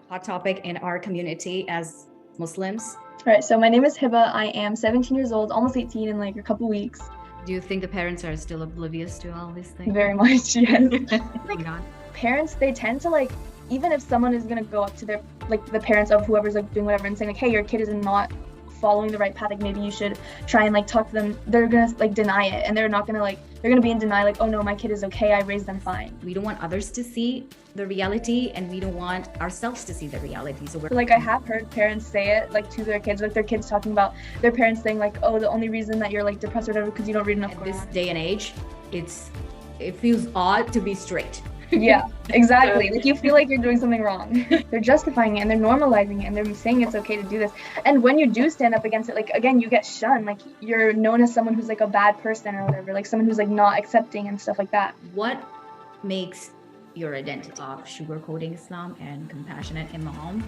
hot topic in our community as Muslims. All right, so my name is Hiba. I am 17 years old, almost 18 in like a couple weeks. Do you think the parents are still oblivious to all these things? Very much, yes. Like, not. Parents, they tend to like, even if someone is gonna go up to their, like the parents of whoever's like doing whatever and saying like, hey, your kid is not following the right path, like maybe you should try and like talk to them, they're gonna like deny it, and they're not gonna like, they're gonna be in denial, like, oh no, my kid is okay, I raised them fine. We don't want others to see the reality, and we don't want ourselves to see the reality. So we're like, I have heard parents say it like to their kids, like their kids talking about their parents saying like, oh, the only reason that you're like depressed or whatever because you don't read enough. At this day and age, it feels odd to be straight. Yeah, exactly. Like you feel like you're doing something wrong. They're justifying it and they're normalizing it and they're saying it's okay to do this. And when you do stand up against it, like again, you get shunned. Like you're known as someone who's like a bad person or whatever, like someone who's like not accepting and stuff like that. What makes your identity of sugarcoating Islam and compassionate Imam,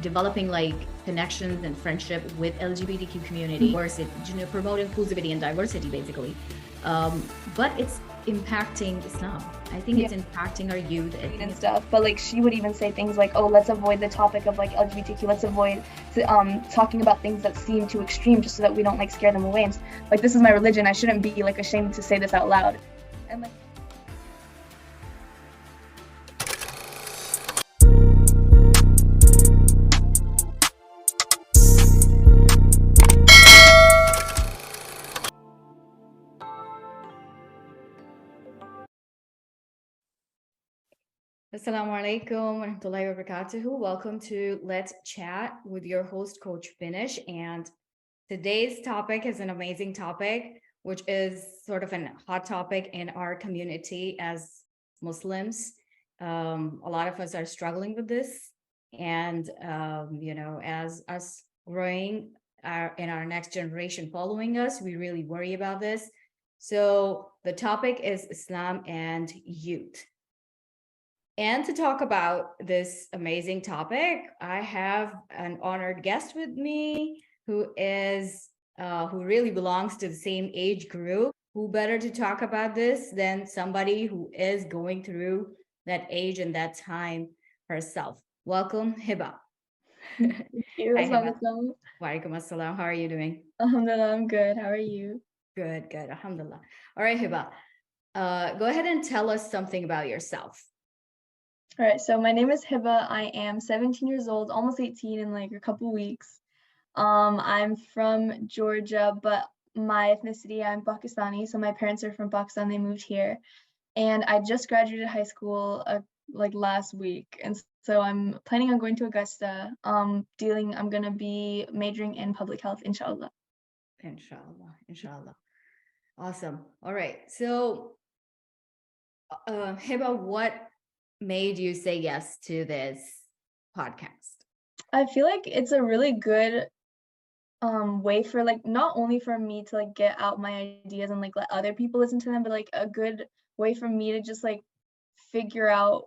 developing like connections and friendship with LGBTQ community, or is it, promote inclusivity and diversity basically? But it's impacting Islam. I think it's impacting our youth and stuff. But like she would even say things like, oh, let's avoid the topic of like LGBTQ, let's avoid talking about things that seem too extreme just so that we don't like scare them away. And like, this is my religion, I shouldn't be like ashamed to say this out loud. And like, Assalamu alaikum wa rahmatullahi wa barakatuhu. Welcome to Let's Chat with your host, Coach Finish. And today's topic is an amazing topic, which is sort of a hot topic in our community as Muslims. A lot of us are struggling with this. And, as us growing in our next generation following us, we really worry about this. So the topic is Islam and youth. And to talk about this amazing topic, I have an honored guest with me who really belongs to the same age group. Who better to talk about this than somebody who is going through that age and that time herself. Welcome, Hiba. Thank you. Hi, Hiba. Walaikum assalam. How are you doing? Alhamdulillah, I'm good. How are you? Good. Alhamdulillah. All right, Hiba. Go ahead and tell us something about yourself. All right, so my name is Hiba. I am 17 years old, almost 18 in like a couple weeks. I'm from Georgia, but my ethnicity, I'm Pakistani. So my parents are from Pakistan. They moved here, and I just graduated high school like last week, and so I'm planning on going to Augusta. I'm gonna be majoring in public health, inshallah. Inshallah. Awesome. All right. So, Hiba, what made you say yes to this podcast? I feel like it's a really good way for like not only for me to like get out my ideas and like let other people listen to them, but like a good way for me to just like figure out,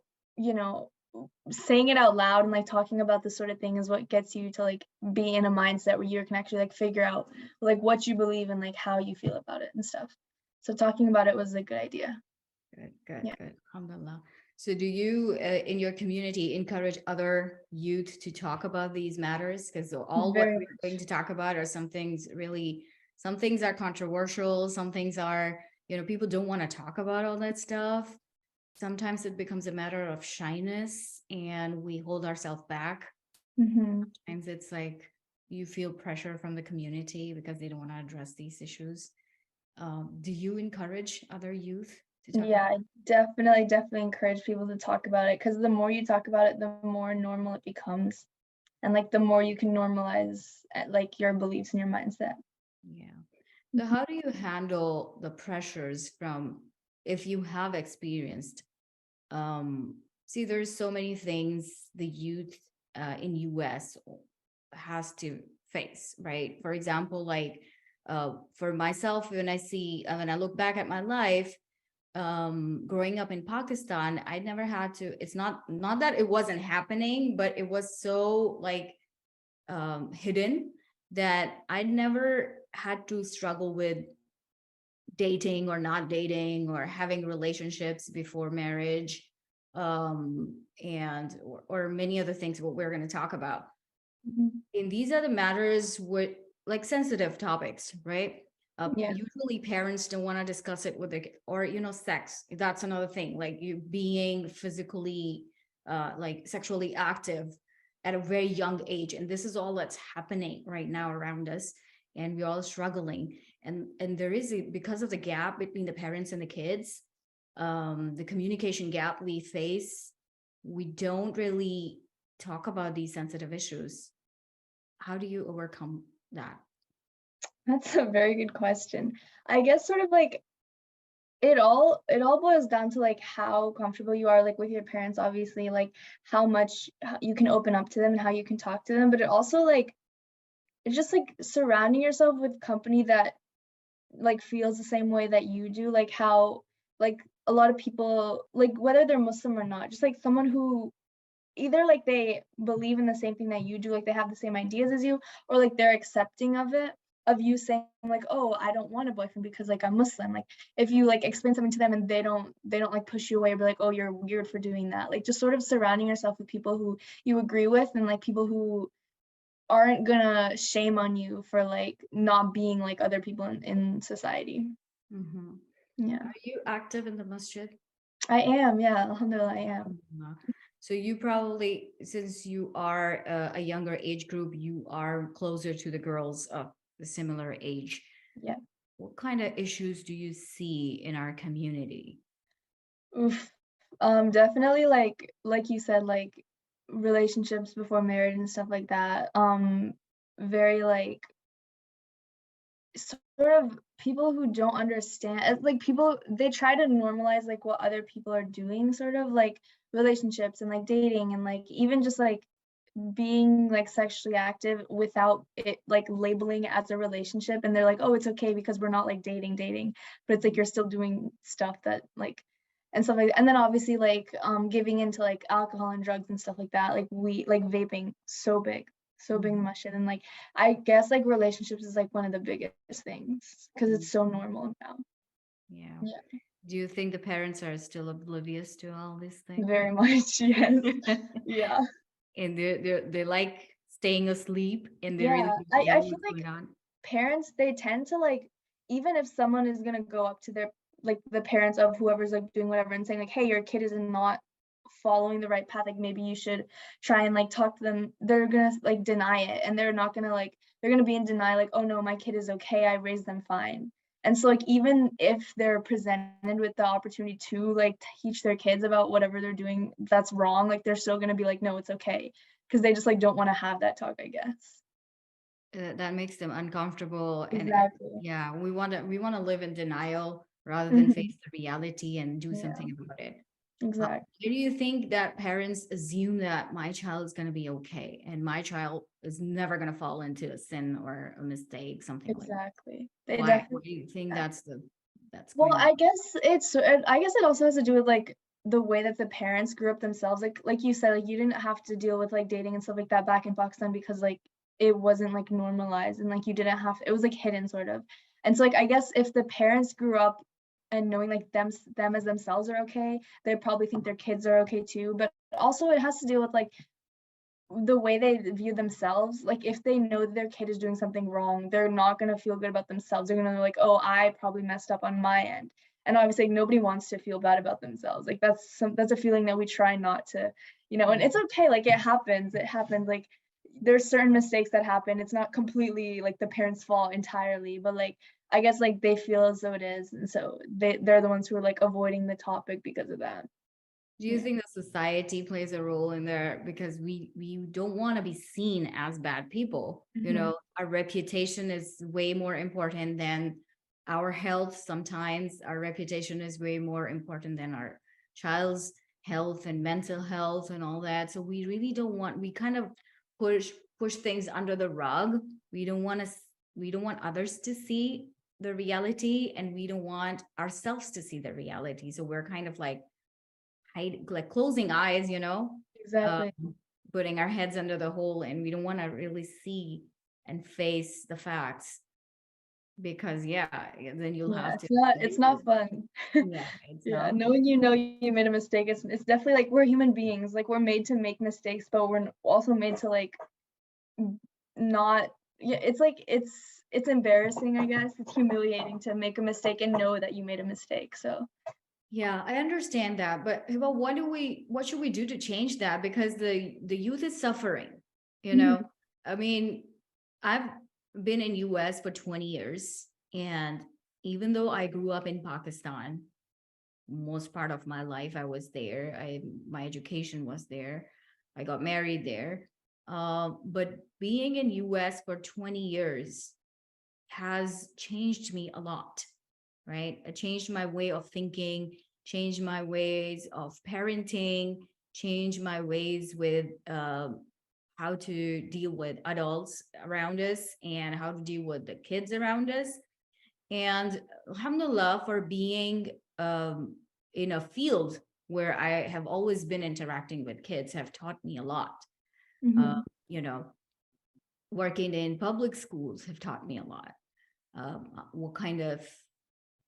saying it out loud and like talking about this sort of thing is what gets you to like be in a mindset where you can actually like figure out like what you believe and like how you feel about it and stuff. So talking about it was a good idea. Good. Alhamdulillah. So do you, in your community, encourage other youth to talk about these matters? Because all what we're going to talk about are some things are controversial. Some things are, people don't want to talk about all that stuff. Sometimes it becomes a matter of shyness and we hold ourselves back. Mm-hmm. Sometimes it's like you feel pressure from the community because they don't want to address these issues. Do you encourage other youth? I definitely encourage people to talk about it, because the more you talk about it, the more normal it becomes, and like the more you can normalize like your beliefs and your mindset. So how do you handle the pressures from, if you have experienced, there's so many things the youth in US has to face, right? For example, like for myself, when I look back at my life, growing up in Pakistan, I never had to, it's not that it wasn't happening, but it was so like hidden that I never had to struggle with dating or not dating or having relationships before marriage. or many other things what we're going to talk about. Mhm. And these are the matters with like sensitive topics, right? Yeah. Usually parents don't want to discuss it with their or sex. That's another thing, like you being physically like sexually active at a very young age, and this is all that's happening right now around us, and we're all struggling. And there is because of the gap between the parents and the kids, the communication gap we face, we don't really talk about these sensitive issues. How do you overcome that? That's a very good question. I guess sort of like it all boils down to like how comfortable you are like with your parents, obviously, like how much you can open up to them and how you can talk to them, but it also like it's just like surrounding yourself with company that like feels the same way that you do, like how like a lot of people like whether they're Muslim or not, just like someone who either like they believe in the same thing that you do, like they have the same ideas as you, or like they're accepting of it, of you saying like, oh, I don't want a boyfriend because like I'm Muslim. Like if you like explain something to them and they don't like push you away or be like, oh, you're weird for doing that. Like just sort of surrounding yourself with people who you agree with and like people who aren't gonna shame on you for like not being like other people in society. Hmm. Yeah. Are you active in the masjid? I am, yeah, alhamdulillah, I am. Mhm. So you probably, since you are a younger age group, you are closer to the girls of the similar age. Yeah. What kind of issues do you see in our community? Oof. Definitely like you said, like relationships before marriage and stuff like that. Very like sort of people who don't understand like people they try to normalize like what other people are doing, sort of like relationships and like dating and like even just like being like sexually active without it like labeling it as a relationship, and they're like, oh, it's okay because we're not like dating, but it's like you're still doing stuff that like and stuff like that. And then obviously like giving into like alcohol and drugs and stuff like that, like we like vaping so big in Mhm. my shit. And like I guess like relationships is like one of the biggest things because Mhm. it's so normal now. Yeah. Yeah, Do you think the parents are still oblivious to all these things? very much. Yes. Yeah. And they like staying asleep and they really Yeah, don't know I feel what's like going on. parents, they tend to like even if someone is gonna go up to their like the parents of whoever's like doing whatever and saying like, hey, your kid is not following the right path, like maybe you should try and like talk to them, they're gonna like deny it, and they're not gonna like they're gonna be in denial like, oh no, my kid is okay, I raised them fine. And so like even if they're presented with the opportunity to like teach their kids about whatever they're doing that's wrong, like they're still gonna be like, no, it's okay, because they just like don't want to have that talk, I guess. That makes them uncomfortable, and Exactly. yeah, we want to live in denial rather than Mhm. face the reality and do Yeah, something about it. exactly. Why do you think that parents assume that my child is going to be okay and my child is never going to fall into a sin or a mistake, something like that? Exactly. They Why definitely do you think that. that's Well, going on? I guess it also has to do with like the way that the parents grew up themselves. Like you said, like you didn't have to deal with like dating and stuff like that back in Pakistan because like it wasn't like normalized and like you didn't have it was like hidden sort of. And so like I guess if the parents grew up and knowing like them as themselves are okay, they probably think their kids are okay too. But also it has to do with like the way they view themselves, like if they know that their kid is doing something wrong, they're not going to feel good about themselves. They're going to be like, oh, I probably messed up on my end. And obviously like, nobody wants to feel bad about themselves. Like that's a feeling that we try not to, and it's okay, like it happens, like there's certain mistakes that happen. It's not completely like the parents' fault entirely, but like I guess like they feel as though it is, and so they're the ones who are like avoiding the topic because of that. Do you Yeah. think that society plays a role in there because we don't want to be seen as bad people? Mhm. Our reputation is way more important than our health. Sometimes our reputation is way more important than our child's health and mental health and all that. So we really don't want, we kind of push push things under the rug. We don't want to we don't want others to see the reality, and we don't want ourselves to see the reality. So we're kind of like like closing eyes, um, Exactly. putting our heads under the hole, and we don't want to really see and face the facts. because then you'll Yeah, have to it's live not with it. fun. Yeah, it's Yeah, not. knowing you made a mistake, it's definitely like we're human beings. Like we're made to make mistakes, but we're also made to like not. Yeah, it's like it's embarrassing, I guess. It's humiliating to make a mistake and know that you made a mistake. So Yeah, I understand that, but what should we do to change that? Because the youth is suffering, you know. mhm, I mean, I've been in US for 20 years, and even though I grew up in Pakistan, most part of my life I was there. My education was there. I got married there. But being in US for 20 years has changed me a lot, right? It changed my way of thinking, changed my ways of parenting, changed my ways with how to deal with adults around us and how to deal with the kids around us. And alhamdulillah for being in a field where I have always been interacting with kids have taught me a lot. Uh, mhm, you know, working in public schools have taught me a lot. What kind of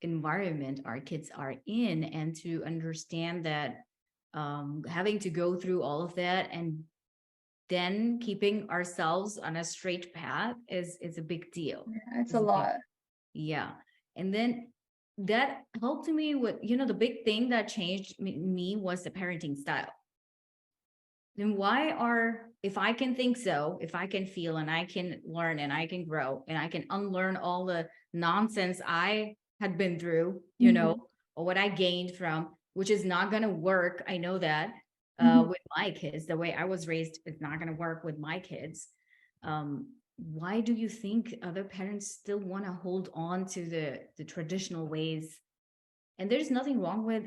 environment our kids are in, and to understand that having to go through all of that and then keeping ourselves on a straight path is a big deal. yeah, it's a Is a big lot. Yeah. And then that helped me with, the big thing that changed me was the parenting style. Then if I can think so, if I can feel and I can learn and I can grow and I can unlearn all the nonsense I had been through, Mhm, or what I gained from, which is not going to work. I know that mhm. with my kids, the way I was raised is not going to work with my kids. Why do you think other parents still want to hold on to the traditional ways? And there's nothing wrong with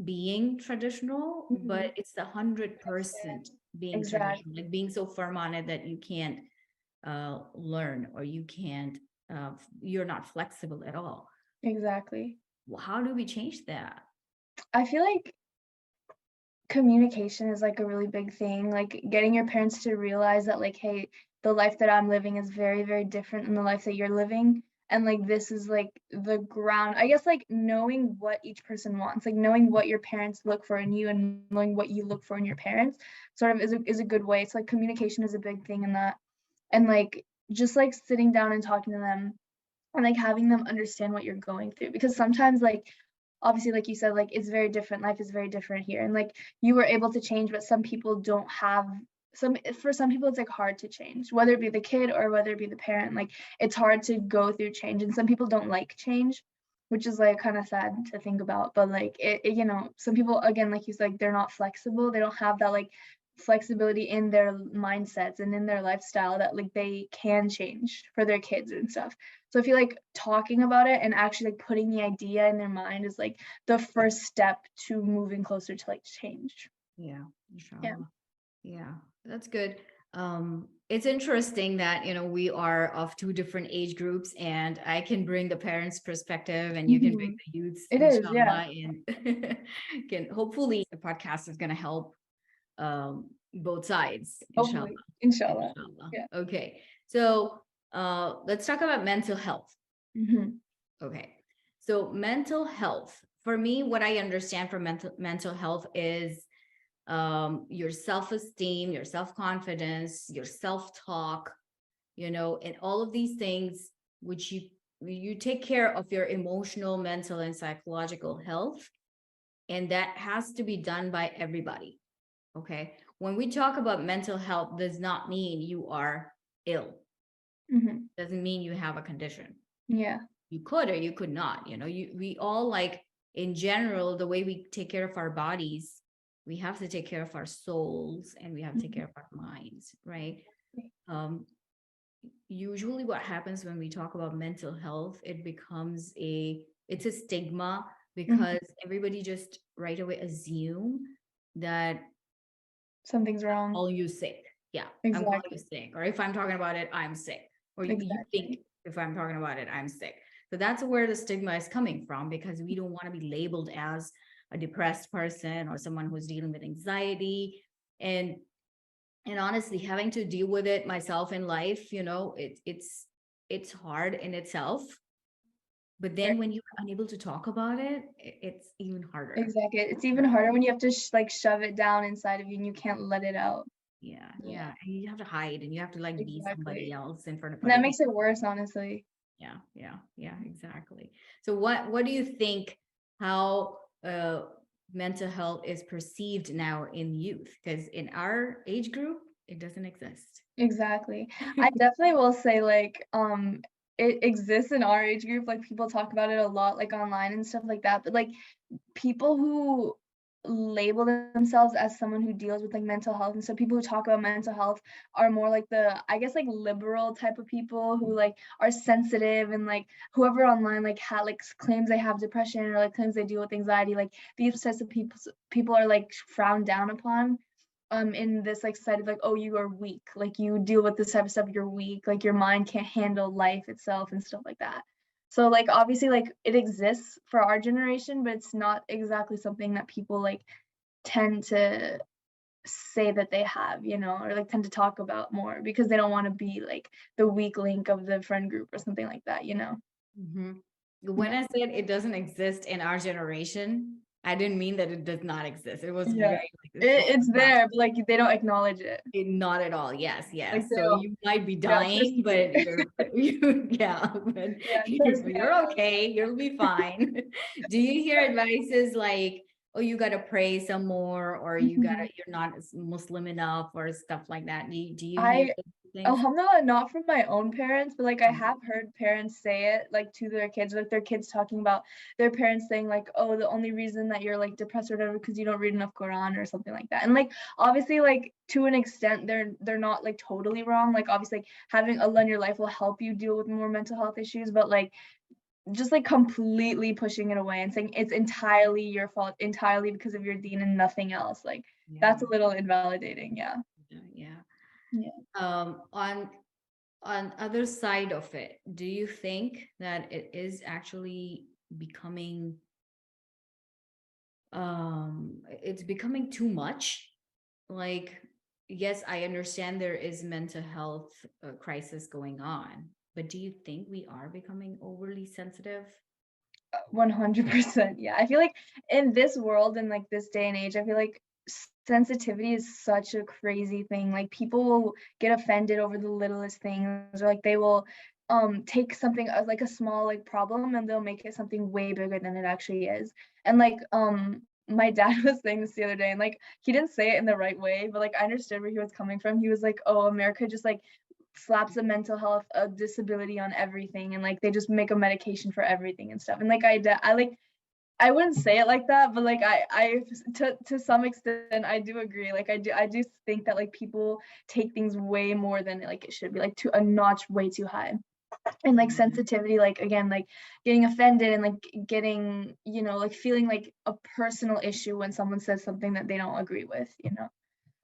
being traditional, but Mhm. it's the 100% being traditional, Exactly. like being so firm on it that you can't learn, or you can't you're not flexible at all. Exactly. Well, how do we change that? I feel like communication is like a really big thing. Like getting your parents to realize that like, hey, the life that I'm living is very, very different than the life that you're living. And like this is like the ground. I guess like knowing what each person wants, like knowing what your parents look for in you and knowing what you look for in your parents sort of is a good way. So like communication is a big thing in that. And like just like sitting down and talking to them and like having them understand what you're going through, because sometimes like obviously like you said, like it's very different, life is very different here, and like you were able to change, but some people don't have some people it's like hard to change, whether it be the kid or whether it be the parent. Like it's hard to go through change, and some people don't like change, which is like kind of sad to think about. But like some people, again, like you said, like they're not flexible, they don't have that like flexibility in their mindsets and in their lifestyle that like they can change for their kids and stuff. So I feel like talking about it and actually like putting the idea in their mind is like the first step to moving closer to like change. Yeah, Yeah. inshallah. Yeah, that's good. It's interesting that, we are of two different age groups, and I can bring the parents' perspective and you can bring Mhm. the youths, It is, yeah. inshallah. And can hopefully the podcast is going to help both sides, inshallah. Hopefully. Inshallah. Inshallah. Yeah. Okay. So let's talk about mental health. Mhm. Okay. So mental health, for me, what I understand from mental health is your self-esteem, your self-confidence, your self-talk, and all of these things, which you take care of your emotional, mental, and psychological health. And that has to be done by everybody. Okay. When we talk about mental health, does not mean you are ill. Mhm. Doesn't mean you have a condition. Yeah. You could or you could not. We all, like, in general, the way we take care of our bodies, we have to take care of our souls, and we have to take care Mhm. of our minds, right? um Usually what happens when we talk about mental health, it's a stigma, Mhm. because everybody just right away assume that Something's I'm wrong. calling you sick. Yeah, I'm calling you Exactly. sick. Or if I'm talking about it, I'm sick. Or you think Exactly. if I'm talking about it, I'm sick. So that's where the stigma is coming from, because we don't want to be labeled as a depressed person or someone who's dealing with anxiety. And honestly, having to deal with it myself in life, it's hard in itself. But then when you're unable to talk about it, it's even harder. Exactly. It's even harder when you have to like shove it down inside of you and you can't let it out. Yeah, Yeah, yeah. And you have to hide and you have to like be somebody exactly. else in front of And other that makes people. it worse, honestly. Yeah, yeah, yeah, exactly. So what do you think how mental health is perceived now in youth? Because in our age group, it doesn't exist. Exactly. I definitely will say like it exists in our age group, like people talk about it a lot like online and stuff like that, but like people who label themselves as someone who deals with like mental health and so people who talk about mental health are more like the I guess like liberal type of people who like are sensitive and like whoever online like claims they have depression or like claims they deal with anxiety, like these types of people are like frowned down upon in this like side of like, oh, you are weak, like you deal with this type of stuff, you're weak, like your mind can't handle life itself and stuff like that. So like obviously like it exists for our generation, but it's not exactly something that people like tend to say that they have, or like tend to talk about more because they don't want to be like the weak link of the friend group or something like that. Hmm. When Yeah. I said it doesn't exist in our generation, I didn't mean that it does not exist. It was Yeah. very like it's It's not there, but like they don't acknowledge it. not at all. Yes, Like yes. they So don't, you might be yeah, trust dying, me. but you're you yeah, but Yeah, trust me, I you're know. okay. You'll be fine. Do you hear advices like, oh, you gotta pray some more, or Mhm. you're not Muslim enough, or stuff like that? Do you hear I those things? alhamdulillah, not from my own parents, but, like, I Mm. have heard parents say it, like, to their kids, like, their kids talking about their parents saying, like, "Oh, the only reason that you're, like, depressed or whatever because you don't read enough Quran," or something like that, and, like, obviously, like, to an extent, they're not, like, totally wrong, like, obviously, like, having Allah in your life will help you deal with more mental health issues, but, like, just, like, completely pushing it away and saying it's entirely your fault, entirely because of your deen and nothing else, like, that's Yeah, a little invalidating, yeah. yeah, yeah. Yeah. On other side of it, do you think that it is actually becoming it's becoming too much? Like, yes, I understand there is mental health crisis going on, but do you think we are becoming overly sensitive? 100%. Yeah. I feel like in this world and like this day and age, I feel like sensitivity is such a crazy thing. Like people will get offended over the littlest things or like they will take something as like a small like problem and they'll make it something way bigger than it actually is. And like my dad was saying this the other day and like he didn't say it in the right way, but like I understood where he was coming from. He was like, "Oh, America just like slaps a mental health a disability on everything and like they just make a medication for everything and stuff." And like I like I wouldn't say it like that, but like I to some extent I do agree. Like I do think that like people take things way more than like it should be, like to a notch way too high. And like Mhm. sensitivity, like again, like getting offended and like getting, like feeling like a personal issue when someone says something that they don't agree with.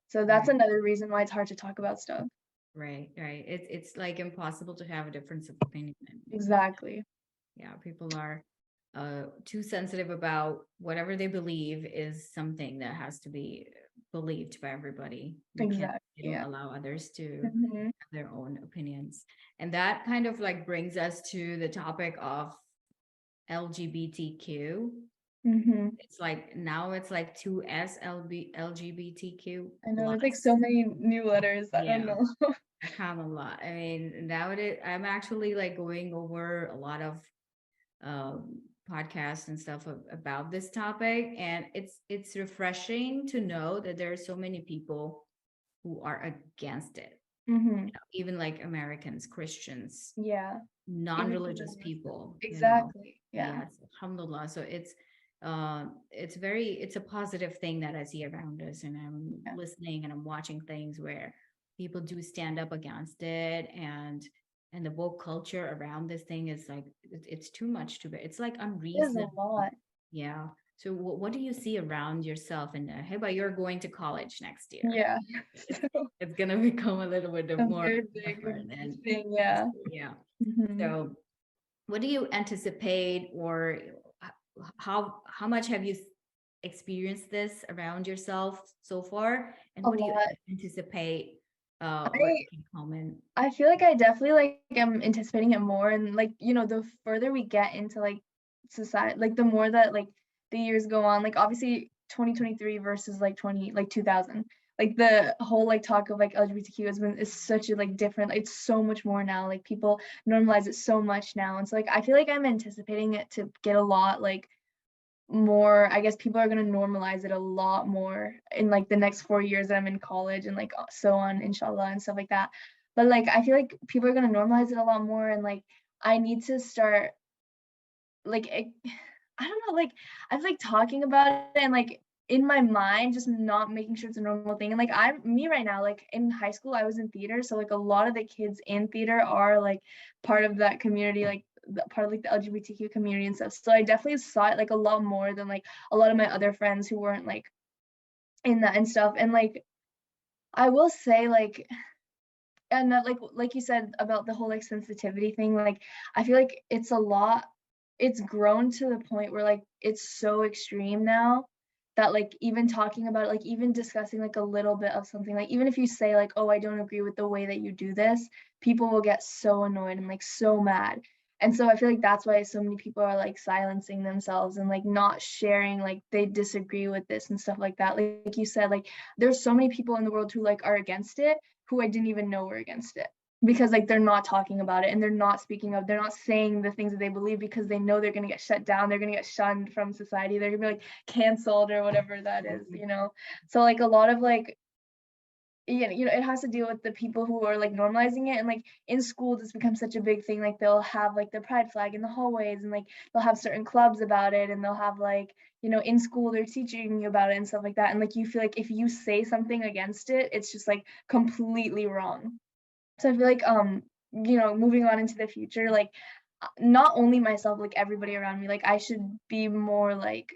So that's Right, another reason why it's hard to talk about stuff. right, right. It's like impossible to have a difference of opinion. Exactly. Yeah, people are too sensitive about whatever they believe is something that has to be believed by everybody. Exactly. They don't Yeah. allow others to Mhm. have their own opinions. And that kind of like brings us to the topic of LGBTQ. Mhm. It's like now it's like 2S LGBTQ I know there's like plus. so many new letters. I don't Yeah, know. I have a lot. I mean, nowadays I'm actually like going over a lot of um, podcasts and stuff about this topic, and it's refreshing to know that there are so many people who are against it. Mhm. Even like Americans, Christians, Yeah. Even people non-religious in Muslim. people. Exactly. Yeah. Yes, alhamdulillah. So it's a positive thing that I see around us, and I'm Yeah. listening and I'm watching things where people do stand up against it, and the woke culture around this thing is like it's too much to bear. It's like It is a unreasonable. lot. Yeah. So what do you see around yourself? And hey, but you're going to college next year. Yeah. It's So it's gonna become a little bit a more very big different, and thing. Yeah. yeah. Mhm. So what do you anticipate, or how much have you experienced this around yourself so far, and A what do you lot. anticipate what I can comment? I feel like I definitely like am anticipating it more, and like, the further we get into like society, like the more that like the years go on, like obviously 2023 versus like 2000. Like the whole like talk of like LGBTQ is such a like different, it's so much more now. Like people normalize it so much now. And so like I feel like I'm anticipating it to get a lot like more. I guess people are gonna normalize it a lot more in like the next 4 years that I'm in college, and like so on, inshallah, and stuff like that. But like I feel like people are gonna normalize it a lot more, and like I need to start like I don't know, like I feel like talking about it and like in my mind just not making sure it's a normal thing. And like I'm me right now, like in high school I was in theater, so like a lot of the kids in theater are like part of that community, like part of like the LGBTQ community and stuff. So I definitely saw it like a lot more than like a lot of my other friends who weren't like in that and stuff. And like I will say like, and that like you said about the whole like sensitivity thing, like I feel like it's a lot, it's grown to the point where like it's so extreme now that like even talking about it, like even discussing like a little bit of something, like even if you say like, oh, I don't agree with the way that you do this, people will get so annoyed and like so mad. And so I feel like that's why so many people are like silencing themselves and like not sharing like they disagree with this and stuff like that. Like you said, like there's so many people in the world who like are against it, who I didn't even know were against it, because like they're not talking about it and they're not speaking up, they're not saying the things that they believe because they know they're going to get shut down, they're going to get shunned from society, they're going to be like canceled or whatever that is. So like a lot of like, yeah, it has to deal with the people who are like normalizing it. And like in school this becomes such a big thing, like they'll have like the pride flag in the hallways, and like they'll have certain clubs about it, and they'll have like, in school they're teaching you about it and stuff like that. And like you feel like if you say something against it, it's just like completely wrong. So I feel like moving on into the future, like not only myself, like everybody around me, like I should be more like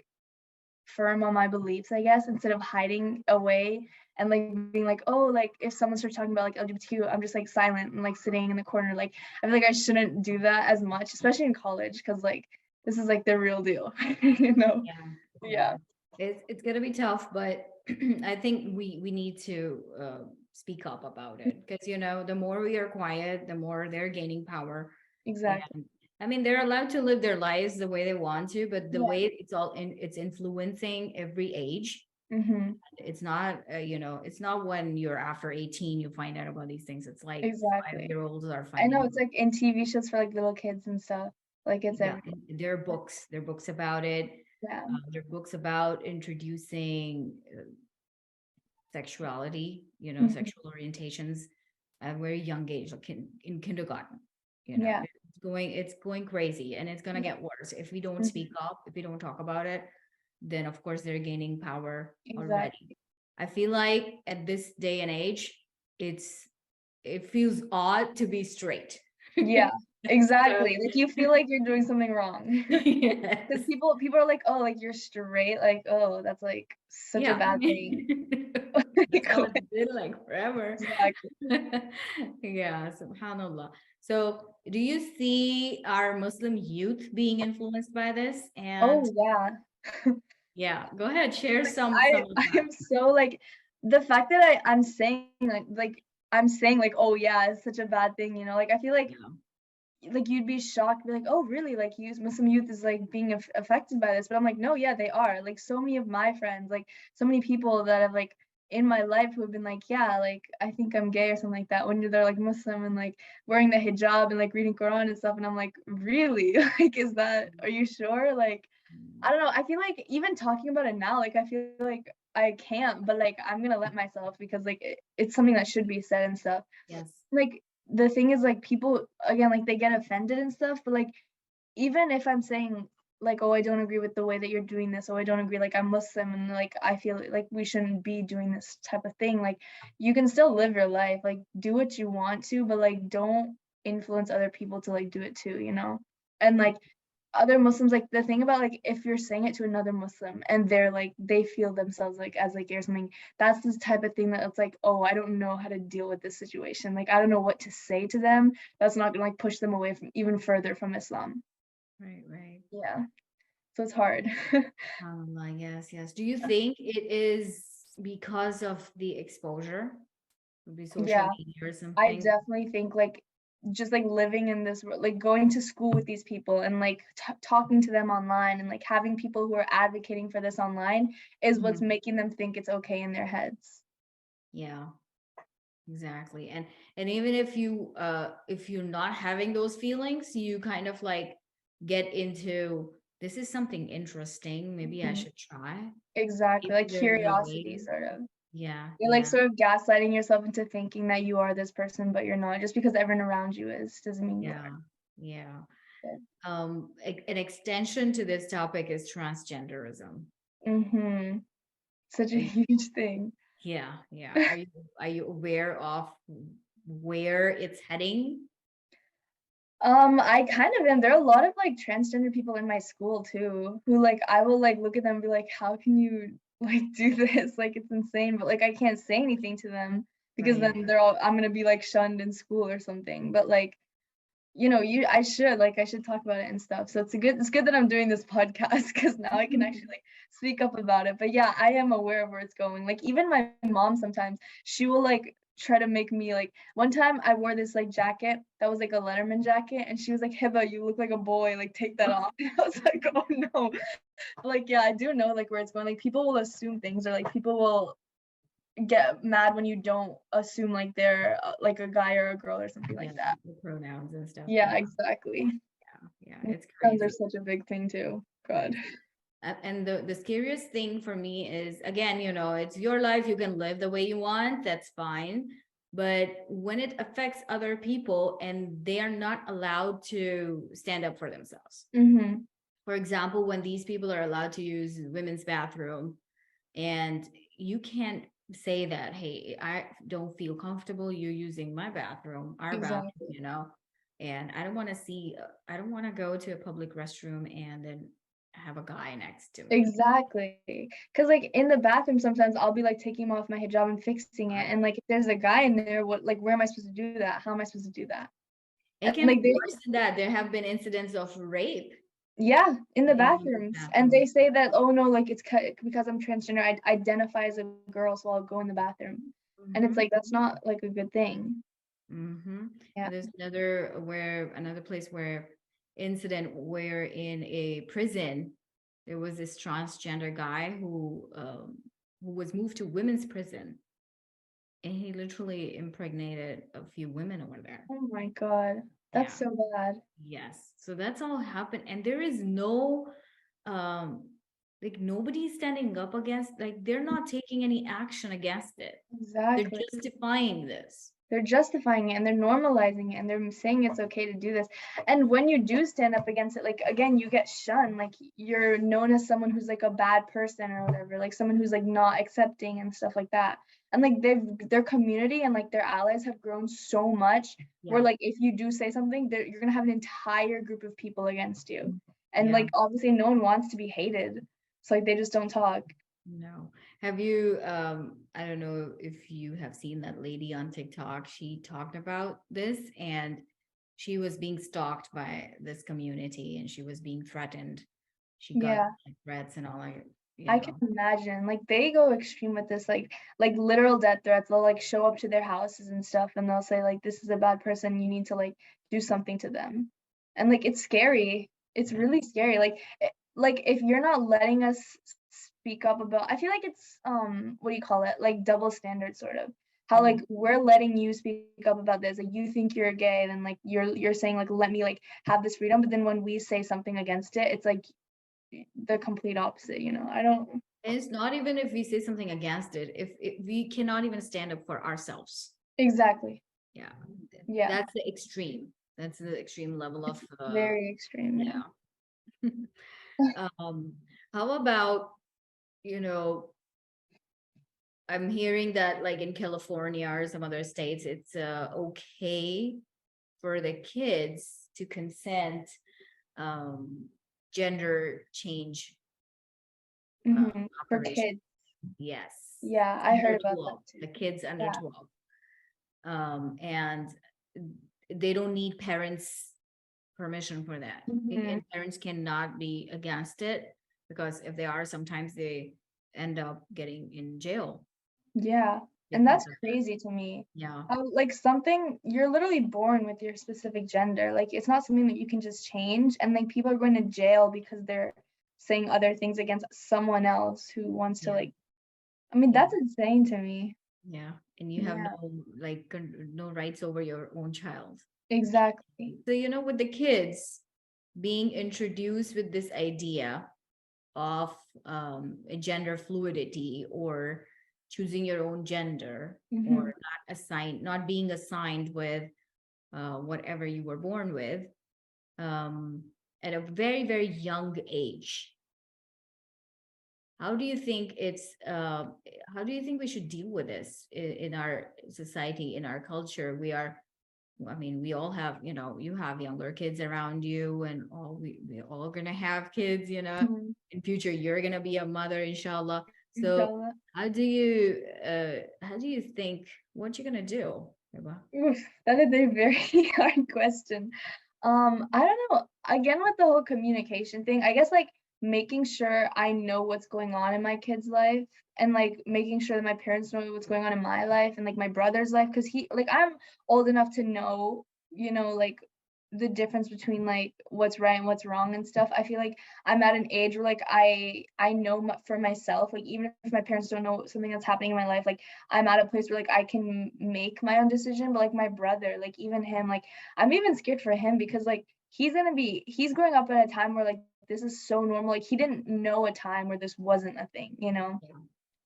firm on my beliefs, I guess, instead of hiding away and like being like, oh, like if someone starts talking about like LGBTQ, I'm just like silent and like sitting in the corner. Like I feel like I shouldn't do that as much, especially in college, because like this is like the real deal, you know? Yeah, yeah. Yeah, It's gonna be tough, but I think we need to speak up about it, because the more we are quiet, the more they're gaining power. exactly. And I mean, they're allowed to live their lives the way they want to, but the Yeah. way it's influencing every age. Mm-hmm. It's not, it's not when you're after 18 you find out about these things. It's like Exactly. 5-year-olds are I finding know out. it's like in TV shows for like little kids and stuff. Like it's Yeah, everywhere. and there are books about it. Yeah. There are books about introducing sexuality, Mhm. sexual orientations at a very young age, like in kindergarten. Yeah. It's going crazy, and it's gonna get worse if we don't speak Mhm. up, if we don't talk about it. Then of course they're gaining power already. Exactly. I feel like at this day and age, it feels odd to be straight. Yeah. So Exactly. Like you feel like you're doing something wrong. Because yes, people are like, oh, like you're straight. Like, oh, that's like such a yeah. bad thing. That's how Like, it's been like forever. exactly. Yeah, subhanallah. So, do you see our Muslim youth being influenced by this? And Oh yeah. yeah, go ahead, share Like some of I that. am so like the fact that I'm saying like I'm saying like, oh yeah, it's such a bad thing. Like I feel Yeah. like you'd be shocked, be like, oh really, like Muslim youth is like being affected by this. But I'm like, no, yeah, they are. Like so many of my friends, like so many people that have like in my life who have been like, yeah, like I think I'm gay or something like that, when they're like Muslim and like wearing the hijab and like reading Quran and stuff. And I'm like, really? Like, are you sure? Like I don't know, I feel like even talking about it now, like I feel like I can't, but like I'm gonna let myself, because like it's something that should be said and stuff. Yes. Like the thing is, like people again, like they get offended and stuff, but like even if I'm saying like, oh, I don't agree with the way that you're doing this, oh, I don't agree, like I'm Muslim and like I feel like we shouldn't be doing this type of thing, like you can still live your life, like do what you want to, but like don't influence other people to like do it too. And like other Muslims, like the thing about like if you're saying it to another Muslim and they're like they feel themselves like as like gay or something, that's this type of thing that it's like, oh, I don't know how to deal with this situation. Like I don't know what to say to them. That's not gonna like push them away from even further from Islam. Right, right. Yeah. So it's hard. Yes, yes. Do you think it is because of the exposure? Maybe social Yeah, media or I something. definitely think like just like living in this like going to school with these people and like talking to them online and like having people who are advocating for this online is what's Mhm. making them think it's okay in their heads. Yeah, exactly. And even if you're not having those feelings, you kind of like get into, this is something interesting, maybe I Mhm. should try. Exactly, Maybe like there's a curiosity way. sort of. Yeah, You're like yeah, sort of gaslighting yourself into thinking that you are this person, but you're not. Just because everyone around you is doesn't mean you are. yeah, yeah. Good. An extension to this topic is transgenderism. Mhm. Such a Are you, huge thing. yeah, yeah. Are you aware of where it's heading? I kind of am. There are a lot of like transgender people in my school too, who like I will like look at them and be like, how can you like do this? Like it's insane, but like I can't say anything to them because Right. then I'm gonna be like shunned in school or something. But like, I should talk about it and stuff. So it's good that I'm doing this podcast because now I can actually like speak up about it. But yeah, I am aware of where it's going. Like even my mom sometimes she will like try to make me like one time I wore this like jacket that was like a Letterman jacket and she was like, Hiba, you look like a boy, like take that off. And I was like, oh no. Like yeah, I do know like where it's going. Like people will assume things or like people will get mad when you don't assume like they're like a guy or a girl or something Yeah, like that. the pronouns and stuff. Yeah, Yeah, exactly. yeah, yeah. It's Guns are crazy, such a big thing too. God. crazy. And the scariest thing for me is, again, it's your life. You can live the way you want. That's fine. But when it affects other people and they are not allowed to stand up for themselves. Mhm. For example, when these people are allowed to use women's bathroom, and you can't say that, hey, I don't feel comfortable you using my bathroom, our bathroom, Exactly. and I don't want to see, I don't want to go to a public restroom and then have a guy next to me. Exactly. Cause like in the bathroom sometimes I'll be like taking off my hijab and fixing it. Right. And like if there's a guy in there, what like where am I supposed to do that? How am I supposed to do that? It And can be like they worse than that. There have been incidents of rape yeah, in the in women's bathrooms. And they bathrooms. say that, oh no, like it's because I'm transgender, I identify as a girl, so I'll go in the bathroom. And it's Mm-hmm. like that's not like a good thing. Mm-hmm. Yeah. And there's another place where incident where in a prison there was this transgender guy who was moved to women's prison, and he literally impregnated a few women over there. Oh my God. That's Yeah. so bad. Yes. So that's all happened, and there is no um like nobody's standing up against, like they're not taking any action against it. They're Exactly. justifying this. They're justifying it and they're normalizing it and they're saying it's okay to do this. And when you do stand up against it, like again, you get shunned. Like you're known as someone who's like a bad person or whatever, like someone who's like not accepting and stuff like that. And like their community and like their allies have grown so much where Yeah. like if you do say something, you're gonna have an entire group of people against you. And Yeah. like obviously no one wants to be hated. So like they just don't talk. No. Have you, I don't know if you have seen that lady on TikTok. She talked about this, and she was being stalked by this community and she was being threatened. She got Yeah. like threats and all like, I can imagine. Like they go extreme with this, like literal death threats. They'll like show up to their houses and stuff and they'll say like this is a bad person, you need to like do something to them. And like it's scary. It's yeah. really scary. Like if you're not letting us speak up about I feel like it's what do you call it? Like double standard sort of. How like Mhm. we're letting you speak up about this. Like you think you're gay, then like you're saying like let me like have this freedom, but then when we say something against it, it's like the complete opposite, you know. I don't And it's not even if we say something against it, if we cannot even stand up for ourselves. exactly. Yeah. Yeah. That's the extreme. That's the extreme level of, Very extreme, yeah. yeah. um, how about, you know, I'm hearing that like in California or some other states, it's okay for the kids to consent um, gender change For operation. kids. Yes, Yeah, I under heard about that 12, too. the kids under Yeah. 12. And they don't need parents' permission for that. Mhm. And parents cannot be against it, because if they are, sometimes they end up getting in jail Yeah. And because that's of that. crazy to me. Yeah. How, like, something you're literally born with your specific gender. Like, it's not something that you can just change. And like, people are going to jail because they're saying other things against someone else who wants to Yeah. like. I mean, Yeah. that's insane to me. Yeah. And you have Yeah, no like no rights over your own child. exactly. So, with the kids being introduced with this idea of gender fluidity or choosing your own gender or Hmm. not being assigned with whatever you were born with um, at a very, very young age. How do you think how do you think we should deal with this in our society, in our culture? I mean, we all have, you have younger kids around you, and we all gonna have kids, Hmm. in future you're gonna be a mother, inshallah. So Inshallah. how do you think what you're gonna do? Eba? Oof, that is a very hard question. I don't know. Again, with the whole communication thing, I guess like making sure I know what's going on in my kid's life and like making sure that my parents know what's going on in my life and like my brother's life because I'm old enough to know, like the difference between like what's right and what's wrong and stuff. I feel like I'm at an age where like I know for myself, like even if my parents don't know something that's happening in my life, like I'm at a place where like I can make my own decision. But like my brother, like even him, like I'm even scared for him because like he's growing up at a time where like this is so normal. Like he didn't know a time where this wasn't a thing. Yeah.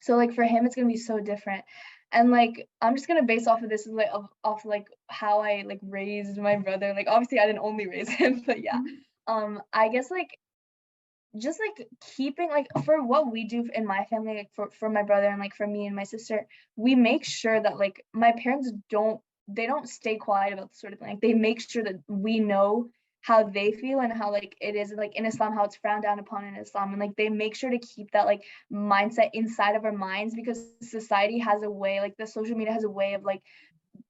So like for him it's gonna be so different. And like I'm just gonna base off of this like off like how I like raised my brother. Like obviously I didn't only raise him, but yeah. Mhm. I guess like just like keeping like for what we do in my family, like for my brother and like for me and my sister, we make sure that like my parents don't stay quiet about this sort of thing. Like they make sure that we know how they feel and how like it is like in Islam, how it's frowned down upon in Islam. And like they make sure to keep that like mindset inside of our minds because society has a way, like the social media has a way of like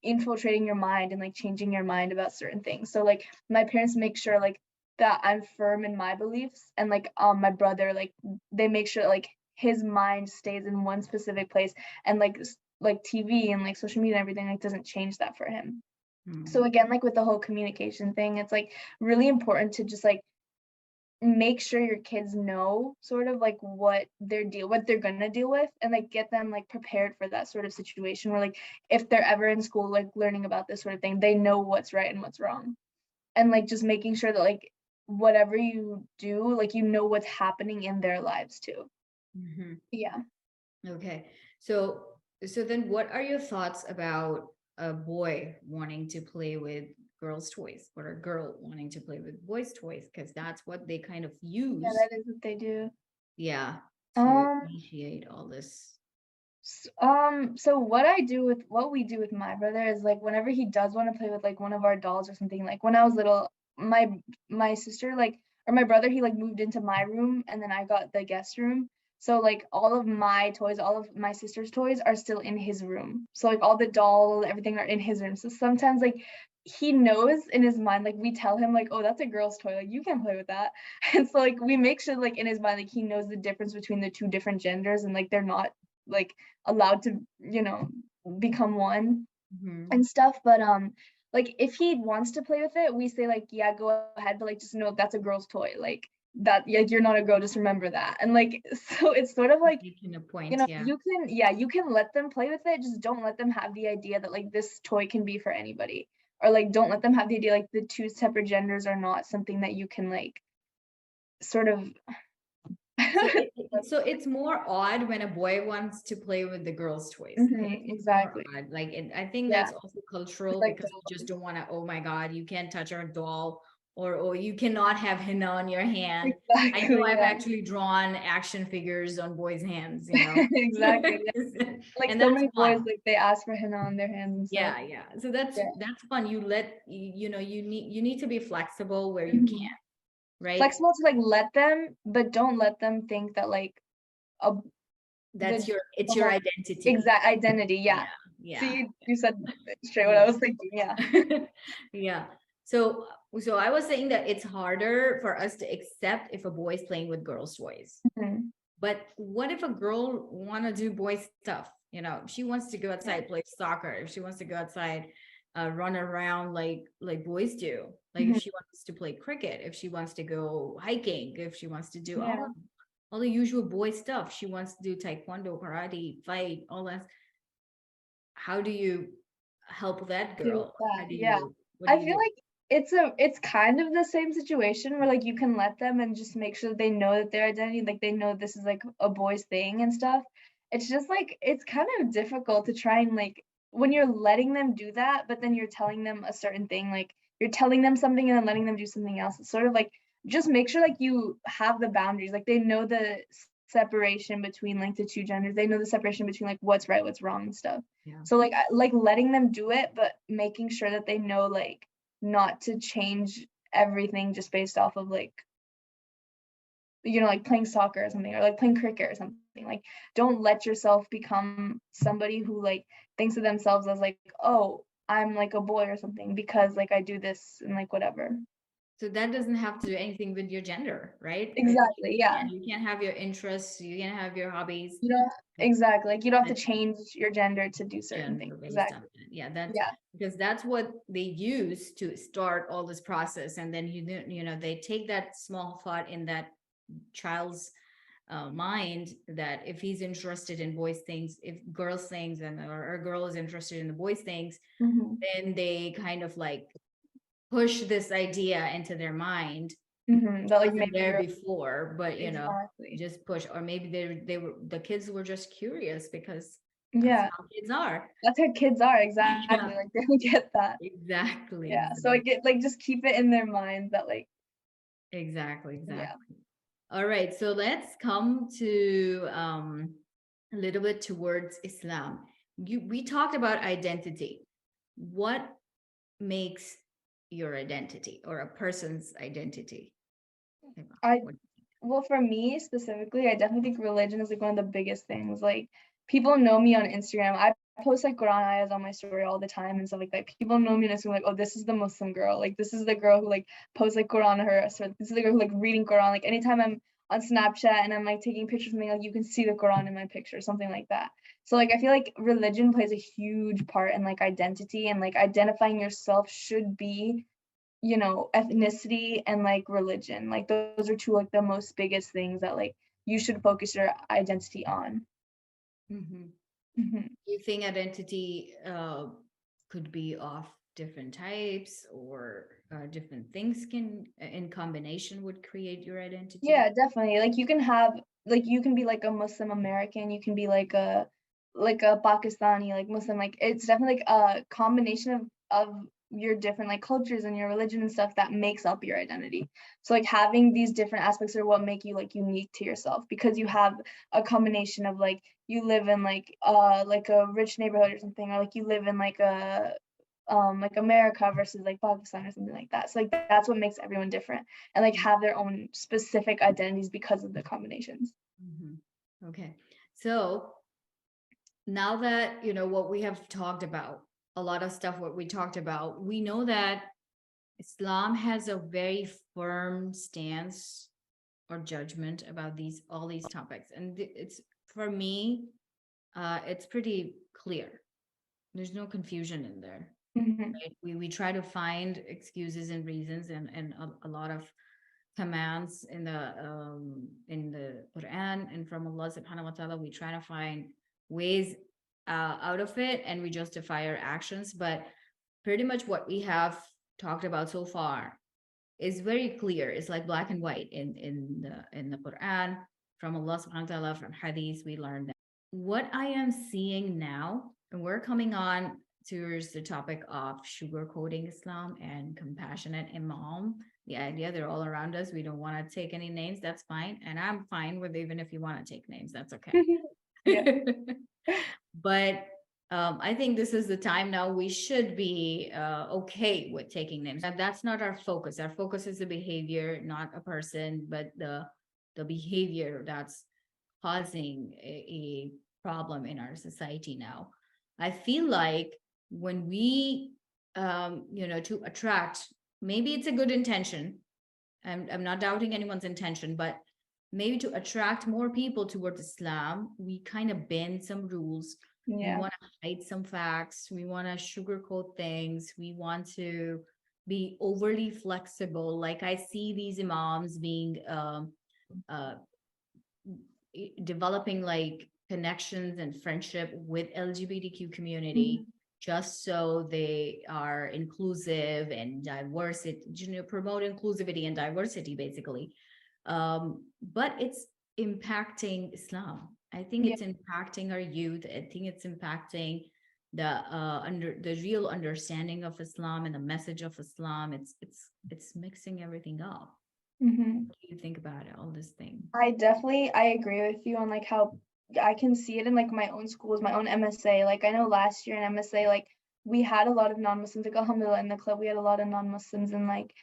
infiltrating your mind and like changing your mind about certain things. So like my parents make sure like that I'm firm in my beliefs and like my brother like they make sure that, like his mind stays in one specific place and like TV and like social media and everything like doesn't change that for him. So Hmm. again like with the whole communication thing it's like really important to just like make sure your kids know sort of like what they're gonna deal with and like get them like prepared for that sort of situation where like if they're ever in school like learning about this sort of thing they know what's right and what's wrong and like just making sure that like whatever you do like what's happening in their lives too. Mhm. Yeah. Okay. So then what are your thoughts about a boy wanting to play with girls' toys or a girl wanting to play with boys' toys? Because that's what they kind of Yeah, use, that is what they do. yeah, to um initiate all this. So what we do with my brother is like whenever he does want to play with like one of our dolls or something, like when I was little, my sister like or my brother, he like moved into my room and then I got the guest room. So like all of my toys, all of my sister's toys are still in his room. So like all the doll, everything are in his room. So sometimes like he knows in his mind, like we tell him like, oh, that's a girl's toy, like you can't play with that. And so like we make sure like in his mind, like he knows the difference between the two different genders and like they're not like allowed to become one Mhm. and stuff. But like if he wants to play with it we say like yeah go ahead but like just know that's a girl's toy, like that, yeah, you're not a girl, just remember that. And like so it's sort of like Making a point, yeah. you can let them play with it, just don't let them have the idea that like this toy can be for anybody, or like don't let them have the idea like the two separate genders are not something that you can like sort of So it's more odd when a boy wants to play with the girls' toys. Okay, it's more exactly. odd. Like, I think Yeah, that's also cultural like because we just don't want to. Oh my God, you can't touch our doll, or oh, you cannot have henna on your hand. I know exactly, I've yeah. actually drawn action figures on boys' hands, Exactly. Yeah. Like and so that's many boys, fun. like they ask for henna on their hands and stuff. Yeah, yeah. So that's Yeah. that's fun. You need to be flexible where you can, Mhm. right? Flexible to like let them, but don't let them think that like a That's the it's the your whole identity. exact identity. Yeah. Yeah, yeah. See, you said straight what I Yeah. was thinking. Yeah. Yeah. So I was saying that it's harder for us to accept if a boy is playing with girls' toys. Mhm. But what if a girl want to do boy stuff? You know, she wants to go Yeah. outside, play soccer. If she wants to go outside, run around like boys do. Like if Mhm. she wants to play cricket, if she wants to go hiking, if she wants to do Yeah. all the usual boy stuff. She wants to do taekwondo, karate, fight, all that. How do you help that Do with girl? that. How do Yeah. you, what do I you feel do? like it's kind of the same situation where like you can let them and just make sure that they know that their identity, like they know this is like a boy's thing and stuff. It's just like it's kind of difficult to try and like when you're letting them do that, but then you're telling them a certain thing, like you're telling them something and then letting them do something else. It's sort of like just make sure like you have the boundaries, like they know the separation between like the two genders. They know the separation between like what's right, what's wrong and stuff. Yeah. So like like letting them do it, but making sure that they know like not to change everything just based off of like like playing soccer or something or like playing cricket or something. Like don't let yourself become somebody who like thinks of themselves as like, oh, I'm like a boy or something because like I do this and like whatever. So that doesn't have to do anything with your gender, right? Exactly. Yeah, Yeah. you can't have your interests, you can have your hobbies, You don't exactly. Like you don't have but to change your gender to do certain things. gender based on Exactly. it. Yeah, that's Yeah. because that's what they use to start all this process. And then they take that small thought in that child's mind that if he's interested in boys things, if girls things, and or a girl is interested in the boys things, Hmm. then they kind of like push this idea into their mind. That like Wasn't maybe there you're before, but exactly. just push, or maybe they were the kids were just curious because that's Yeah. how kids are. That's how kids are, Yeah, exactly, like, they don't get that. exactly, Yeah, so, like, just keep it in their mind that, like exactly, yeah. exactly. All right, so let's come to a little bit towards Islam. We talked about identity. What makes your identity or a person's identity? I What- Well, for me specifically, I definitely think religion is, like, one of the biggest things, like, people know me on Instagram. I post, like, Quran ayahs on my story all the time and stuff like that. People know me on Instagram, like, "Oh, this is the Muslim girl." Like, "This is the girl who, like, posts, like, Quran on her so this is the girl who, like, reading Quran." Like, anytime I'm on Snapchat and I'm, like, taking pictures of something, like, you can see the Quran in my picture, something like that. So, like, I feel like religion plays a huge part in, like, identity and, like, identifying yourself should be ethnicity and like religion. Like those are two like the most biggest things that like you should focus your identity on. Mhm. Hmm. You think identity could be of different types, or different things can in combination would create your identity? Yeah, definitely. Like you can be like a Muslim American, you can be like a Pakistani like Muslim. Like it's definitely like a combination of your different like cultures and your religion and stuff that makes up your identity. So like having these different aspects are what make you like unique to yourself because you have a combination of like you live in like a rich neighborhood or something or like you live in like America versus like Pakistan or something like that. So like that's what makes everyone different and like have their own specific identities because of the combinations. Mhm. Okay, so now that you know what we have talked about, a lot of stuff what we talked about, we know that Islam has a very firm stance or judgment about these all these topics, and it's for me, it's pretty clear. There's no confusion in there, Hmm. right? We try to find excuses and reasons, and a lot of commands in the Quran and from Allah Subhanahu wa Taala. We try to find ways out of it, and we justify our actions. But pretty much what we have talked about so far is very clear. It's like black and white in the Quran, from Allah Subhanahu wa Taala, from Hadith. We learn that. What I am seeing now, and we're coming on towards the topic of sugarcoating Islam and compassionate Imam. The idea they're all around us. We don't want to take any names. That's fine. And I'm fine with even if you want to take names, that's okay. Yeah. But I think this is the time now we should be okay with taking names. That's not our focus. Our focus is the behavior, not a person, but the behavior that's causing a problem in our society now. I feel like when we, to attract, maybe it's a good intention. I'm not doubting anyone's intention, but maybe to attract more people towards Islam, we kind of bend some rules. We Yeah. want to hide some facts. We want to sugarcoat things. We want to be overly flexible. Like I see these imams being uh, developing like connections and friendship with LGBTQ community Mhm. just so they are inclusive and diversity, promote inclusivity and diversity basically. But it's impacting Islam. I think Yeah. it's impacting our youth. I think it's impacting the real understanding of Islam and the message of Islam. It's mixing everything up. Mhm. What do you think about it, all this thing? I agree with you on like how I can see it in like my own schools, my own MSA. Like I know last year in MSA, like we had a lot of non-Muslims. Like alhamdulillah in the club, we had a lot of non-Muslims, and like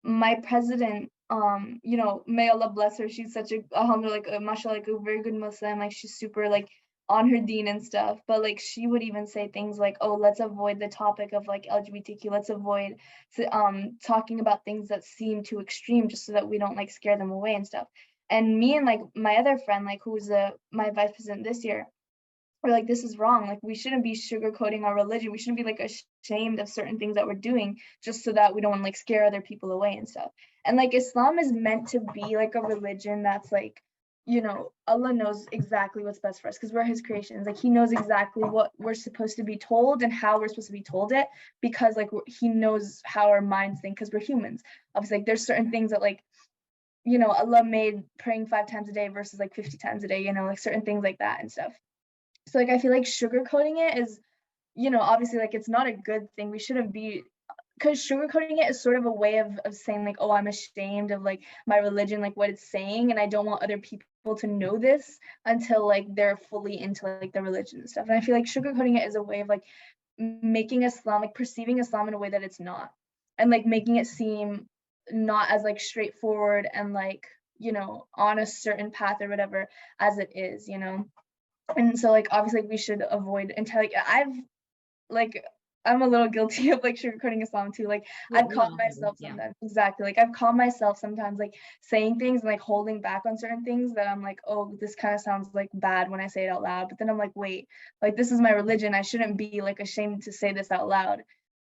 my president, may Allah bless her. She's such a alhamdulillah, like mashallah, like a very good Muslim. Like she's super like on her deen and stuff. But like she would even say things like, "Oh, let's avoid the topic of like LGBTQ. Let's avoid talking about things that seem too extreme, just so that we don't like scare them away and stuff." And me and like my other friend, like who's my vice president this year, we're like, this is wrong. Like we shouldn't be sugarcoating our religion. We shouldn't be like ashamed of certain things that we're doing just so that we don't want to like scare other people away and stuff. And like Islam is meant to be like a religion that's like, Allah knows exactly what's best for us because we're his creations. Like he knows exactly what we're supposed to be told and how we're supposed to be told it because like he knows how our minds think because we're humans. Obviously, like there's certain things that like Allah made praying 5 times a day versus like 50 times a day, like certain things like that and stuff. So like I feel like sugarcoating it is, obviously like it's not a good thing. We shouldn't be because sugarcoating it is sort of a way of saying like, oh, I'm ashamed of like my religion, like what it's saying, and I don't want other people to know this until like they're fully into like the religion and stuff. And I feel like sugarcoating it is a way of like making Islam, like perceiving Islam in a way that it's not, and like making it seem not as like straightforward and like on a certain path or whatever as it is. And so like obviously we should avoid until like like I'm a little guilty of like sugarcoating Islam too. Like Yeah, I've we caught all do. myself Yeah. sometimes, exactly. Like I've caught myself sometimes like saying things and like holding back on certain things that I'm like, oh, this kind of sounds like bad when I say it out loud. But then I'm like, wait, like this is my religion. I shouldn't be like ashamed to say this out loud.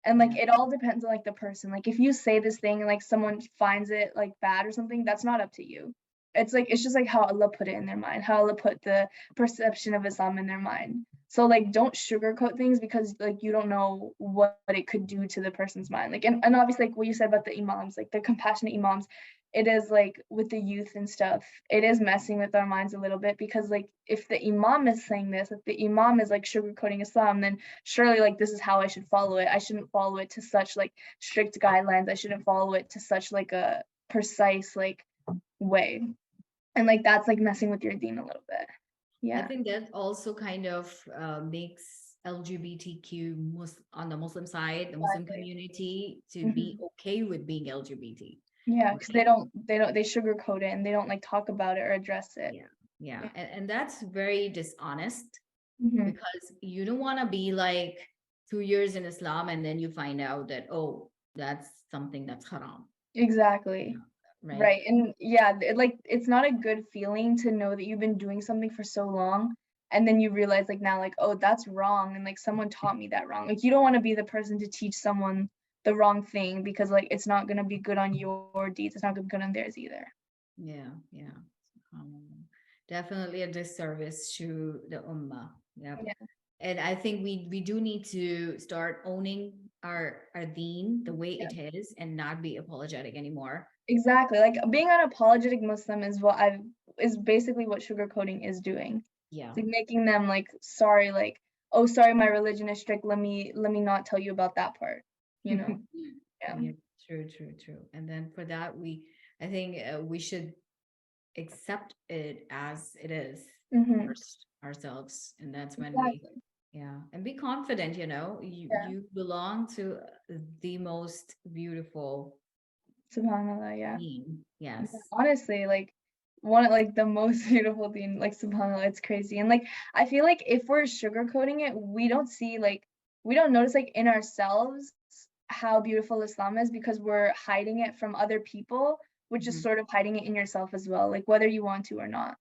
And like Yeah. it all depends on like the person. Like if you say this thing and like someone finds it like bad or something, that's not up to you. It's like it's just like how Allah put it in their mind, how Allah put the perception of Islam in their mind. So like don't sugarcoat things because like you don't know what it could do to the person's mind. Like and obviously like what you said about the imams, like the compassionate imams, it is like with the youth and stuff, it is messing with our minds a little bit because like if the imam is saying this, if the imam is like sugarcoating Islam, then surely like this is how I should follow it. I shouldn't follow it to such like strict guidelines. I shouldn't follow it to such like a precise like way. And like that's like messing with your deen a little bit. I Yeah. think that also kind of makes LGBTQ on the Muslim side, the Muslim Exactly. community, to be Mhm. okay with being LGBT. Yeah, because Okay. they sugarcoat it and they don't like talk about it or address it. Yeah. Yeah. Yeah. And that's very dishonest Hmm. because you don't want to be like 2 years in Islam and then you find out that, oh, that's something that's haram. Exactly. Right. Right. And yeah, like it's not a good feeling to know that you've been doing something for so long and then you realize like now like, oh, that's wrong and like someone taught me that wrong. Like you don't want to be the person to teach someone the wrong thing because like it's not going to be good on your deeds. It's not going to be good on theirs either. Yeah. Yeah. Definitely a disservice to the ummah. Yeah. Yeah. And I think we do need to start owning our deen the way Yeah. it is and not be apologetic anymore. Exactly. Like being an apologetic Muslim is basically what sugarcoating is doing. Yeah. It's like making them like sorry, like, oh sorry, my religion is strict. Let me not tell you about that part. You know? Yeah. Yeah, true, true, true. And then for that, I think we should accept it as it is Hmm. first ourselves, and that's when Exactly. yeah, and be confident. Yeah. You belong to the most beautiful SubhanAllah, yeah. being. Yeah. Yes. Honestly, like one of like the most beautiful thing, like SubhanAllah, it's crazy. And like I feel like if we're sugarcoating it, we don't notice like in ourselves how beautiful Islam is because we're hiding it from other people which is sort of hiding it in yourself as well, like whether you want to or not.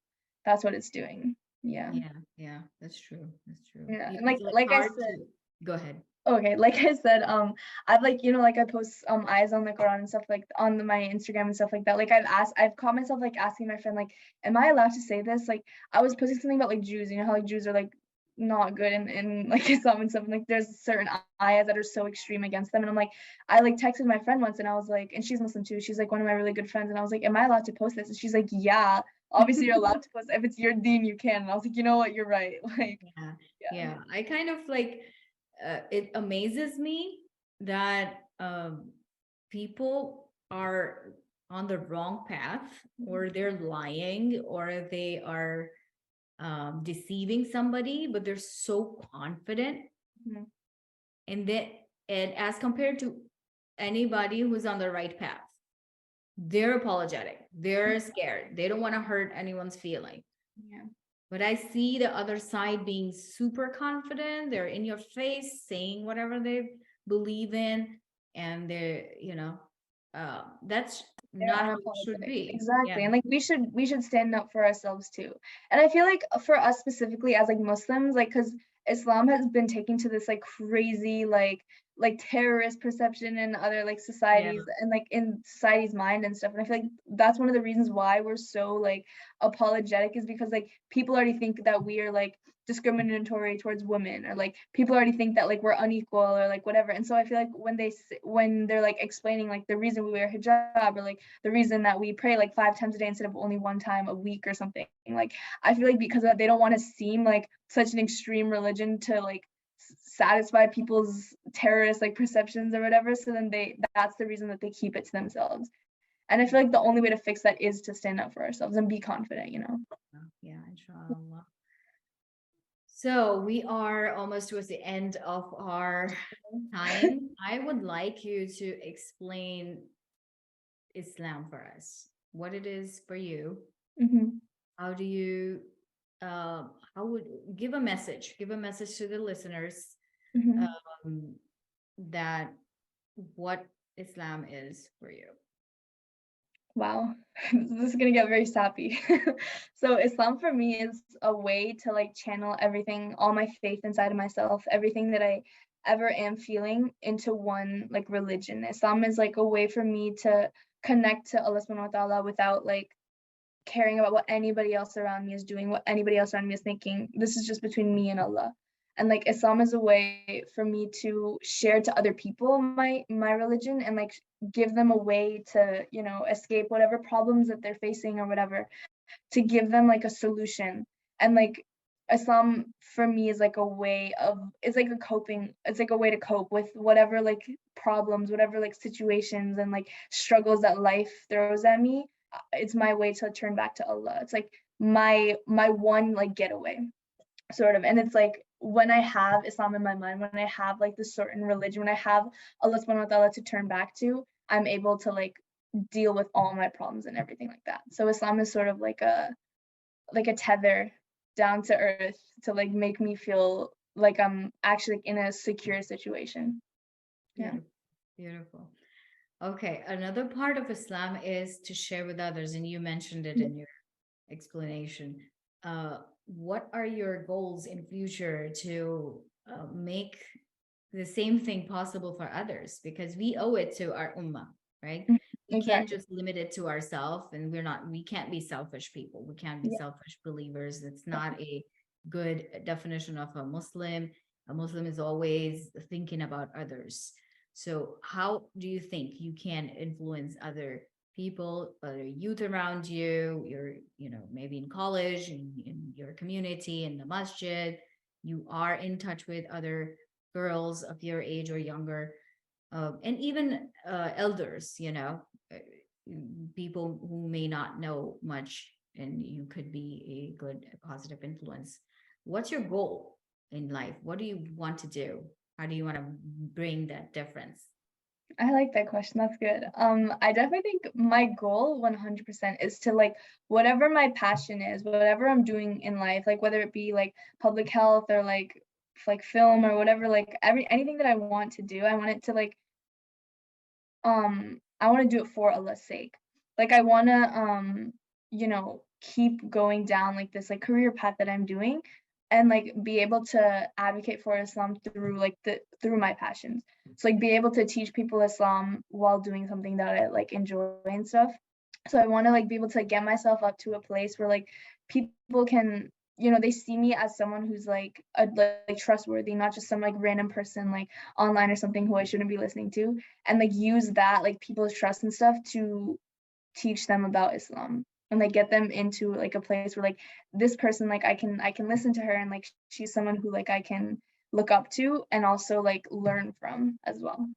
That's what it's doing. Yeah. Yeah, that's true. That's true. Yeah. And It's like I hard said, to go ahead. okay, like I said, I've like, like I post eyes on the Quran and stuff like on my Instagram and stuff like that. Like I've caught myself like asking my friend, like, am I allowed to say this? Like I was posting something about like Jews, how like Jews are like not good in like Islam and stuff. And like there's certain ayahs that are so extreme against them. And I'm like, I like texted my friend once and I was like, and she's Muslim too. She's like one of my really good friends. And I was like, am I allowed to post this? And she's like, yeah, obviously you're allowed to post. If it's your deen, you can. And I was like, you know what, you're right. Like, Yeah, yeah. yeah. I kind of like it amazes me that people are on the wrong path, or they're lying, or they are deceiving somebody, but they're so confident. Mhm. And that, and as compared to anybody who's on the right path, they're apologetic, they're scared, they don't want to hurt anyone's feeling. Yeah. But I see the other side being super confident. They're in your face saying whatever they believe in. And they're, that's They're not how it should unapologetic. be. Yeah. Exactly. And like we should stand up for ourselves too. And I feel like for us specifically as like Muslims, like because Islam has been taken to this like crazy like terrorist perception in other like Yeah. societies and like in society's mind and stuff. And I feel like that's one of the reasons why we're so like apologetic is because like people already think that we are like discriminatory towards women, or like people already think that like we're unequal or like whatever. And so I feel like when they're like explaining like the reason we wear hijab, or like the reason that we pray like 5 times a day instead of only 1 time a week or something, like I feel like because of that they don't want to seem like such an extreme religion to like satisfy people's terrorist like perceptions or whatever. So then that's the reason that they keep it to themselves. And I feel like the only way to fix that is to stand up for ourselves and be confident. Yeah, inshallah. So we are almost towards the end of our time. I would like you to explain Islam for us, what it is for you. Mm-hmm. How do you, how would give a message to the listeners, Mm-hmm. um, that what Islam is for you. Wow, this is gonna get very sappy. So Islam for me is a way to like channel everything, all my faith inside of myself, everything that I ever am feeling into one like religion. Islam is like a way for me to connect to Allah subhanahu wa ta'ala without like caring about what anybody else around me is doing, what anybody else around me is thinking. This is just between me and Allah. And like Islam is a way for me to share to other people my religion and like give them a way to, escape whatever problems that they're facing or whatever, to give them like a solution. And like Islam for me is like a way of it's like a way to cope with whatever like problems, whatever like situations and like struggles that life throws at me. It's my way to turn back to Allah. It's like my one like getaway sort of. And it's like when I have Islam in my mind, when I have like this certain religion, when I have Allah subhanahu wa ta'ala to turn back to, I'm able to like deal with all my problems and everything like that. So Islam is sort of like a tether down to earth to like make me feel like I'm actually in a secure situation. Yeah. Beautiful. Beautiful. Okay. Another part of Islam is to share with others, and you mentioned it in your explanation. What are your goals in future to make the same thing possible for others? Because we owe it to our ummah, right? Mhm. We can't Exactly. just limit it to ourselves, and we can't be selfish people. We can't be Yeah. selfish believers. It's not a good definition of a Muslim. A Muslim is always thinking about others. So how do you think you can influence other people, other youth around you? You're, maybe in college, in your community, in the masjid, you are in touch with other girls of your age or younger, and even elders, uh, people who may not know much, and you could be a good, positive influence. What's your goal in life? What do you want to do? How do you want to bring that difference? I like that question. That's good. I definitely think my goal 100% is to like whatever my passion is, whatever I'm doing in life, like whether it be like public health or like film or whatever, like anything that I want to do, I want it to like I want to do it for Allah's sake. like I want to keep going down like this like career path that I'm doing and like be able to advocate for Islam through like the through my passions. So like be able to teach people Islam while doing something that I like enjoy and stuff. So I want to like be able to get myself up to a place where like people can they see me as someone who's like like trustworthy, not just some like random person like online or something who I shouldn't be listening to, and like use that like people's trust and stuff to teach them about Islam and like get them into like a place where like this person like I can listen to her and like she's someone who like I can look up to and also like learn from as well.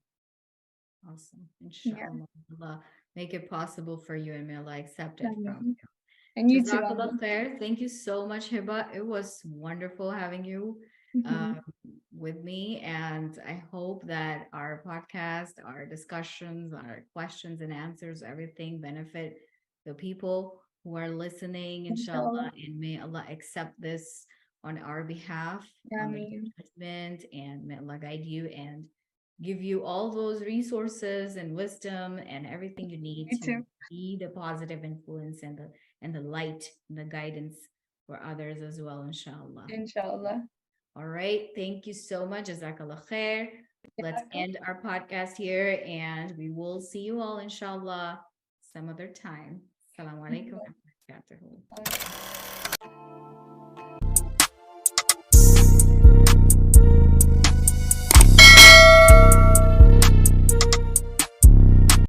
Awesome. Yeah. Inshallah. Allah make it possible for you and may Allah accept it from Ameen. you. And you too, Jazakallah Ameen. khair. Thank you so much, Hiba. It was wonderful having you Mhm. um, with me. And I hope that our podcast, our discussions, our questions and answers, everything benefit the people who are listening, Inshallah. inshallah. And may Allah accept this on our behalf on the day Ameen. of judgment. And may Allah guide you and give you all those resources and wisdom and everything you need You to too. be the positive influence and the light and the guidance for others as well, inshallah. Inshallah. All right. Thank you so much. Jazakallah khair. Let's Yeah. end our podcast here and we will see you all, inshallah, some other time. Assalamu alaikum wa rahmatullahi wa barakatuh.